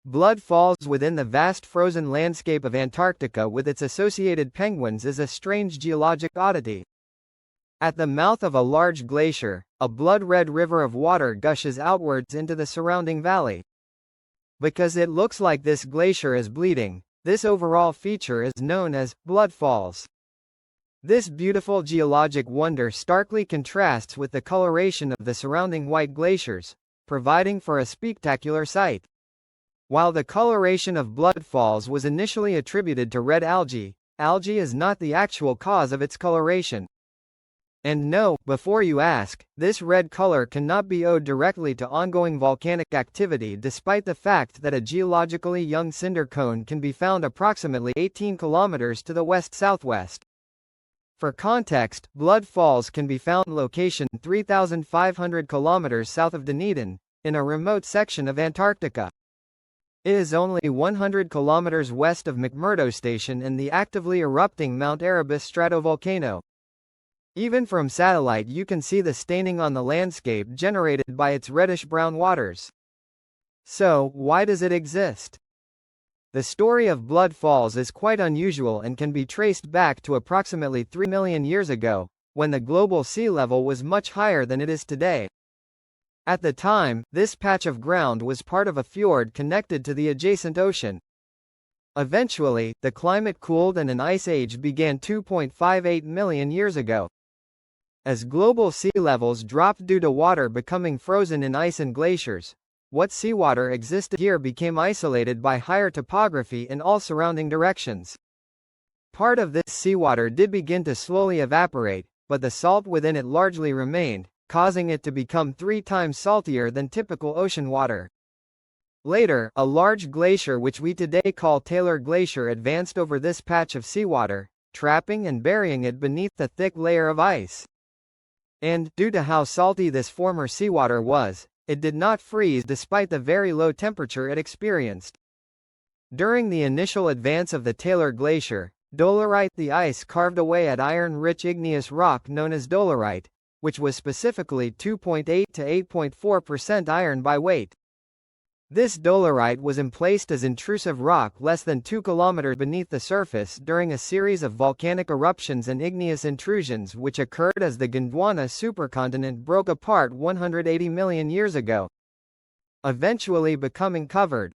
Blood Falls within the vast frozen landscape of Antarctica with its associated penguins is a strange geologic oddity. At the mouth of a large glacier, a blood-red river of water gushes outwards into the surrounding valley. Because it looks like this glacier is bleeding, this overall feature is known as blood falls. This beautiful geologic wonder starkly contrasts with the coloration of the surrounding white glaciers, providing for a spectacular sight. While the coloration of blood falls was initially attributed to red algae, algae is not the actual cause of its coloration. And no, before you ask, this red color cannot be owed directly to ongoing volcanic activity despite the fact that a geologically young cinder cone can be found approximately 18 kilometers to the west-southwest. For context, Blood Falls can be found location 3,500 kilometers south of Dunedin, in a remote section of Antarctica. It is only 100 kilometers west of McMurdo Station and the actively erupting Mount Erebus stratovolcano. Even from satellite you can see the staining on the landscape generated by its reddish-brown waters. So, why does it exist? The story of Blood Falls is quite unusual and can be traced back to approximately 3 million years ago, when the global sea level was much higher than it is today. At the time, this patch of ground was part of a fjord connected to the adjacent ocean. Eventually, the climate cooled and an ice age began 2.58 million years ago. As global sea levels dropped due to water becoming frozen in ice and glaciers, what seawater existed here became isolated by higher topography in all surrounding directions. Part of this seawater did begin to slowly evaporate, but the salt within it largely remained, causing it to become 3 times saltier than typical ocean water. Later, a large glacier which we today call Taylor Glacier advanced over this patch of seawater, trapping and burying it beneath the thick layer of ice. And, due to how salty this former seawater was, it did not freeze despite the very low temperature it experienced. During the initial advance of the Taylor Glacier, dolerite, the ice carved away at iron-rich igneous rock known as dolerite, which was specifically 2.8 to 8.4% iron by weight. This dolerite was emplaced as intrusive rock less than 2 kilometers beneath the surface during a series of volcanic eruptions and igneous intrusions which occurred as the Gondwana supercontinent broke apart 180 million years ago, eventually becoming covered